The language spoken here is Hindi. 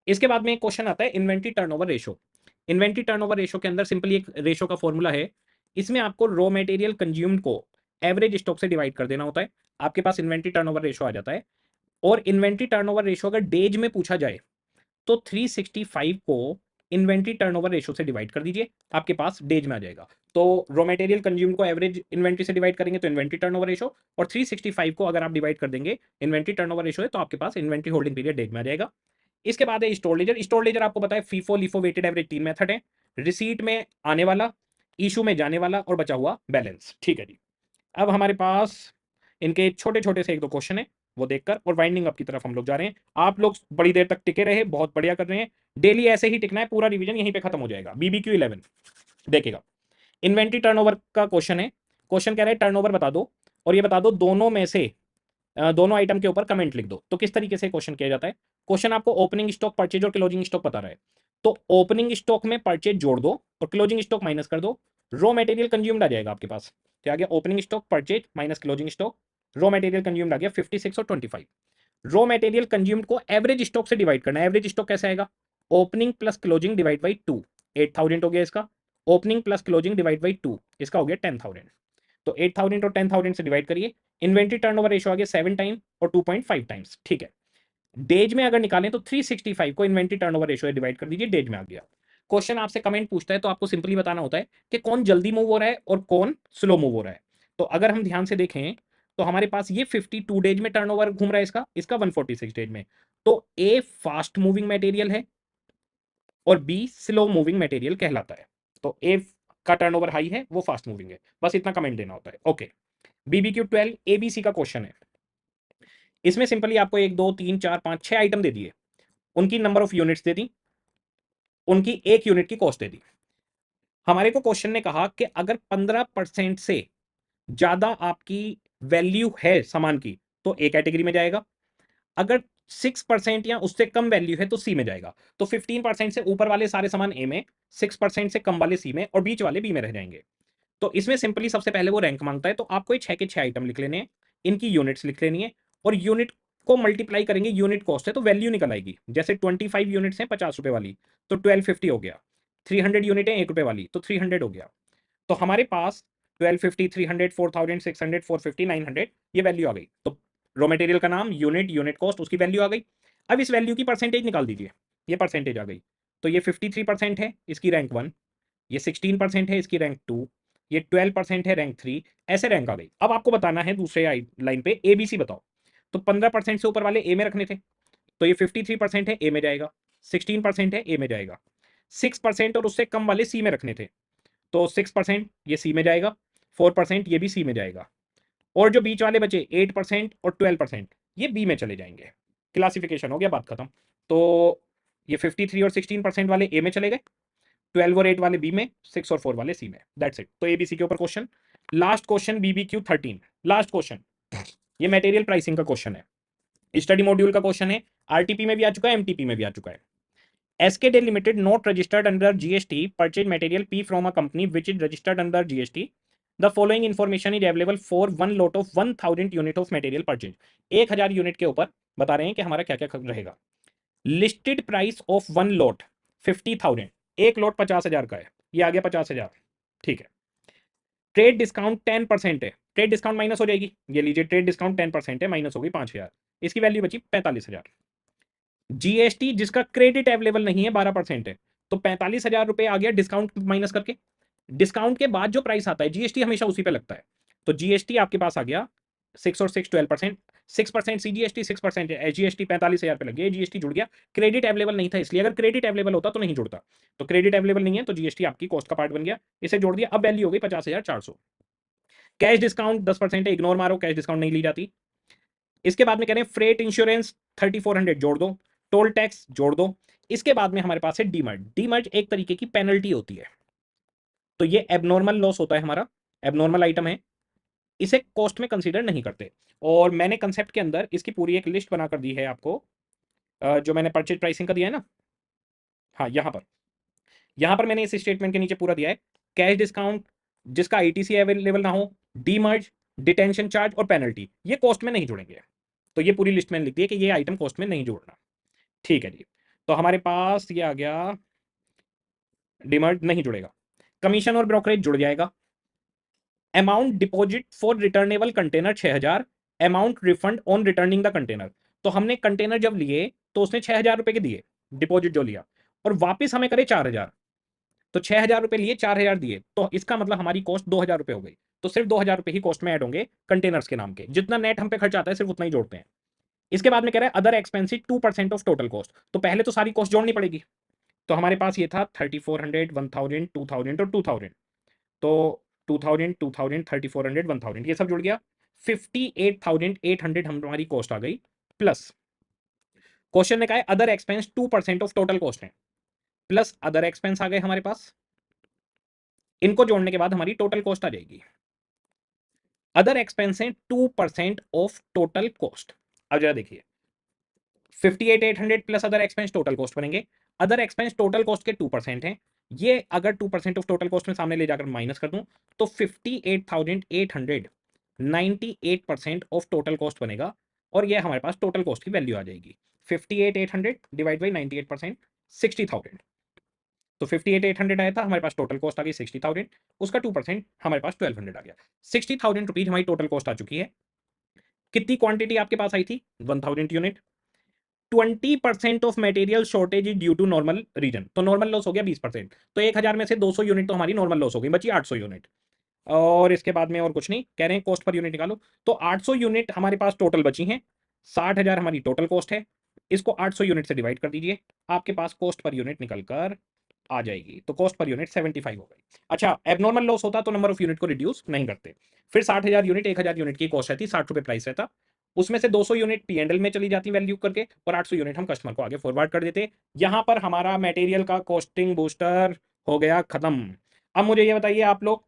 इसके बाद में एक क्वेश्चन आता है inventory turnover ratio. Inventory turnover ratio के अंदर सिंपली एक रेशो का फॉर्मूला है। इसमें आपको रॉ मटेरियल कंज्यूम्ड को एवरेज स्टॉक से डिवाइड कर देना होता है। आपके पास इन्वेंट्री टर्नओवर रेशो आ जाता है। और इन्वेंट्री टर्नओवर रेशो अगर डेज में पूछा जाए तो 365 को इन्वेंट्री टर्नओवर रेशो से डिवाइड कर दीजिए, आपके पास डेज में आ जाएगा। तो रॉ मटेरियल कंज्यूम को एवरेज इन्वेंट्री से डिवाइड करेंगे तो इन्वेंट्री टर्नओवर रेशो, और 365 को अगर आप डिवाइड कर देंगे इन्वेंट्री टर्नओवर रेशो है तो आपके पास इन्वेंट्री होल्डिंग पीरियड डेज में आ जाएगा। इसके बाद है स्टोर लेजर। स्टोर लेजर आपको पता है FIFO LIFO weighted average 3 method है। रिसीट में आने वाला, इशू में जाने वाला और बचा हुआ बैलेंस। ठीक है जी। अब हमारे पास इनके छोटे छोटे से एक दो क्वेश्चन है, वो देखकर और वाइंडिंग अप की तरफ हम लोग जा रहे हैं। आप लोग बड़ी देर तक टिके रहे, बहुत बढ़िया कर रहे हैं। डेली ऐसे ही टिकना है, पूरा रिवीजन यहीं पे खत्म हो जाएगा। बीबीक्यू 11 देखिएगा, इन्वेंट्री टर्नओवर का क्वेश्चन है। क्वेश्चन कह रहे हैं टर्नओवर बता दो और ये बता दो दोनों में से दोनों आइटम के ऊपर कमेंट लिख दो। तो किस तरीके से क्वेश्चन किया जाता है? क्वेश्चन आपको ओपनिंग स्टॉक, परचेज और क्लोजिंग स्टॉक बता रहा है। तो ओपनिंग स्टॉक में परचेज जोड़ दो और क्लोजिंग स्टॉक माइनस कर दो। रॉ मटेरियल कंज्यूम्ड आ जाएगा आपके पास। क्या आ गया? Opening stock purchase minus closing stock. Raw material consumed आ गया 56 और 25। रॉ मटेरियल कंज्यूम्ड को एवरेज स्टॉक से डिवाइड करना है। एवरेज स्टॉक कैसे आएगा? Opening plus closing divide by 2। 8000 हो गया इसका। Opening plus closing divide by 2, इसका हो गया 10,000। तो 8000 और 10,000 से डिवाइड करिए। इन्वेंट्री टर्नओवर रेशो आ गया 7 टाइम और 2.5 टाइम्स। ठीक है। डेज में अगर निकालें तो 365 को इन्वेंट्री टर्नओवर रेशो डिवाइड कर दीजिए, डेज में आ गया। क्वेश्चन आपसे कमेंट पूछता है तो आपको सिंपली बताना होता है कि कौन जल्दी मूव हो रहा है और कौन स्लो मूव हो रहा है। तो अगर हम ध्यान से देखें तो हमारे पास ये 52 डेज में टर्नओवर घूम रहा है, इसका 146 डेज में। तो ए फास्ट मूविंग मटेरियल है और बी स्लो मूविंग मटेरियल कहलाता है। तो ए का टर्नओवर हाई है, वो फास्ट मूविंग है। बस इतना कमेंट देना होता है। ओके। बीबीक्यू 12 एबीसी का क्वेश्चन है। इसमें सिंपली आपको 1 2 3 4 5 6 आइटम दे दिए, उनकी नंबर ऑफ यूनिट्स दे दी, उनकी एक यूनिट की कॉस्ट दे दी। हमारे को क्वेश्चन ने कहा कि अगर 15% से ज्यादा आपकी वैल्यू है सामान की तो ए कैटेगरी में जाएगा, अगर 6% या उससे कम वैल्यू है तो सी में जाएगा। तो 15% से ऊपर वाले सारे सामान ए में, 6% से कम वाले सी में और बीच वाले बी में रह जाएंगे। तो इसमें सिंपली सबसे पहले वो रैंक मांगता है, तो आपको ये 6 के 6 आइटम लिख लेने हैं, इनकी यूनिट्स लिख लेनी है और यूनिट को मल्टीप्लाई करेंगे यूनिट कॉस्ट है तो वैल्यू निकल आएगी। जैसे 25 यूनिट्स हैं 50 रुपए वाली तो 1250 हो गया। 300 यूनिट है 1 रुपए वाली तो 300 हो गया। तो हमारे पास 1250, 300, 4000, 600, 450, 900 ये वैल्यू आ गई। तो रॉ मटेरियल का नाम, यूनिट, यूनिट कॉस्ट, उसकी वैल्यू आ गई। अब इस वैल्यू की परसेंटेज निकाल दीजिए। ये परसेंटेज आ गई। तो ये 53% है, इसकी रैंक 1। ये 16% है, इसकी रैंक 2। ये 12% है, रैंक 3। ऐसे रैंक आ गई। अब आपको बताना है दूसरे लाइन पे एबीसी बताओ। तो 15% से ऊपर वाले ए में रखने थे, तो ये 53% है, ए में जाएगा। 16% है, ए में जाएगा। 6% और उससे कम वाले सी में रखने थे, तो 6% ये सी में जाएगा। 4% ये भी सी में जाएगा। और जो बीच वाले बचे 8% और 12% ये बी में चले जाएंगे। क्लासिफिकेशन हो गया, बात खत्म। तो ये 53 और 16% वाले ए में चले गए, 12 और 8 वाले बी में, 6 और 4 वाले सी में। That's it. तो एबीसी के ऊपर question. Last question BBQ 13, last question. ये मटेरियल प्राइसिंग का क्वेश्चन है, स्टडी मॉड्यूल का क्वेश्चन है। आरटीपी में भी आ चुका है, एमटीपी में भी आ चुका है। SKD Limited not registered under GST purchase material P from a company which is registered under GST. The following information is available for one lot of 1000 unit of material purchase. 1000 unit के ऊपर बता रहे हैं कि हमारा क्या क्या रहेगा। Listed price of one lot 50,000, एक लॉट 50,000 का है, ये आ गया 50,000। ठीक है। ट्रेड डिस्काउंट 10% है, ट्रेड डिस्काउंट माइनस हो जाएगी, ये लीजिए ट्रेड डिस्काउंट 10% है, माइनस होगी 5,000, इसकी वैल्यू बची 45,000। जीएसटी जिसका क्रेडिट अवेलेबल नहीं है 12% है, तो 45,000 रुपए आ गया डिस्काउंट माइनस करके। डिस्काउंट के बाद जो प्राइस आता है जीएसटी हमेशा उसी पे लगता है, तो जीएसटी आपके पास आ गया 6 और 6 12%। 6% सीजीएसटी, 6% एचजीएसटी, 45,000 पे लग गया, जीएसटी जुड़ गया। क्रेडिट अवेलेबल नहीं था इसलिए, अगर क्रेडिट अवेलेबल होता तो नहीं जुड़ता। तो क्रेडिट अवेलेबल नहीं है तो जीएसटी आपकी कॉस्ट का पार्ट बन गया, इसे जोड़ दिया। अब वैल्यू हो गई 50,400। कैश डिस्काउंट 10% है, इग्नोर मारो, कैश डिस्काउंट नहीं ली जाती। इसके बाद में कह रहे हैं फ्रेट इंश्योरेंस 3400 जोड़ दो, टोल टैक्स जोड़ दो। इसके बाद में हमारे पास है डीमर्ज। डीमर्ज एक तरीके की पेनल्टी होती है, तो ये एबनॉर्मल लॉस होता है हमारा, एबनॉर्मल आइटम है, इसे कॉस्ट में कंसीडर नहीं करते। और मैंने कंसेप्ट के अंदर इसकी पूरी एक लिस्ट बना कर दी है आपको, जो मैंने परचेज प्राइसिंग का दिया है ना, हाँ यहां पर मैंने इस स्टेटमेंट के नीचे पूरा दिया है। कैश डिस्काउंट जिसका आईटीसी अवेलेबल ना हो, डीमर्ज, डिटेंशन चार्ज और पेनल्टी, ये कॉस्ट में नहीं जुड़ेंगे। तो ये पूरी लिस्ट मैंने लिख दी है कि ये आइटम कॉस्ट में नहीं जोड़ना। ठीक है जी। तो हमारे पास ये आ गया, डिमर्ट नहीं जुड़ेगा, कमीशन और ब्रोकरेज जुड़ जाएगा, amount deposit for returnable container 6000, amount refund on returning the container. तो हमने कंटेनर जब लिए तो उसने 6000 रुपए के दिए डिपॉजिट जो लिया, और वापस हमें करे 4000, तो 6000 रुपए लिए 4000 दिए, तो इसका मतलब हमारी कॉस्ट 2000 रुपए हो गई। तो सिर्फ 2000 रुपए ही कॉस्ट में ऐड होंगे कंटेनर्स के नाम के, जितना नेट हम पे खर्च आता है सिर्फ उतना ही जोड़ते हैं। इसके बाद में कह रहा है other expensive 2% of total cost, तो पहले तो सारी कॉस्ट जोड़नी पड़ेगी। तो हमारे पास ये था 3400, 1000, 2000 और 2000, तो 2000, 2000, 3400, 1000 ये सब जुड़ गया, 58,800 हमारी कॉस्ट आ गई। प्लस क्वेश्चन ने कहा है other expense 2% of total cost है, प्लस अदर एक्सपेंस आ गए हमारे पास, इनको जोड़ने के बाद हमारी टोटल कॉस्ट आ जाएगी। अदर एक्सपेंस है 2% ऑफ टोटल कॉस्ट। अब जरा देखिए, 58,800 plus other expense total cost बनेंगे। अदर एक्सपेंस टोटल कॉस्ट के 2% हैं, ये अगर 2% ऑफ टोटल कॉस्ट में सामने ले जाकर माइनस कर दूं तो 58,800 98% ऑफ टोटल कॉस्ट बनेगा, और ये हमारे पास टोटल कॉस्ट की वैल्यू आ जाएगी। 58,800 डिवाइड बाई 98%, 60,000। तो 58,800 आया था, हमारे पास टोटल कॉस्ट आ गई 60,000, उसका 2% हमारे पास 1200 आ गया। 60,000 रुपीज हमारी टोटल कॉस्ट आ चुकी है। कितनी क्वांटिटी आपके पास आई थी? 1000 unit. 20% of material shortage is due to normal reason, तो नॉर्मल लॉस हो गया 20%, तो 1000 में से 200 यूनिट तो हमारी नॉर्मल लॉस हो गई, बची 800 यूनिट। और इसके बाद में और कुछ नहीं कह रहे हैं, कॉस्ट पर यूनिट निकालो, तो 800 यूनिट हमारे पास टोटल बची हैं, 60,000 हमारी टोटल कॉस्ट है, इसको 800 यूनिट से डिवाइड कर दीजिए, आपके पास कॉस्ट पर यूनिट निकल कर आ जाएगी, तो कॉस्ट पर यूनिट 75 हो गई। अच्छा, एबनॉर्मल लॉस होता तो नंबर ऑफ यूनिट को रिड्यूस नहीं करते। फिर 60,000 यूनिट, 1000 यूनिट की कॉस्ट रहती, 60 रुपए प्राइस रहता, उसमें से 200 यूनिट पीएनएल में चली जाती वैल्यू करके, और 800 यूनिट हम कस्टमर को आगे फॉरवर्ड कर देते। यहां पर हमारा मटेरियल का कॉस्टिंग बूस्टर हो गया खत्म। अब मुझे ये बताइए आप लोग,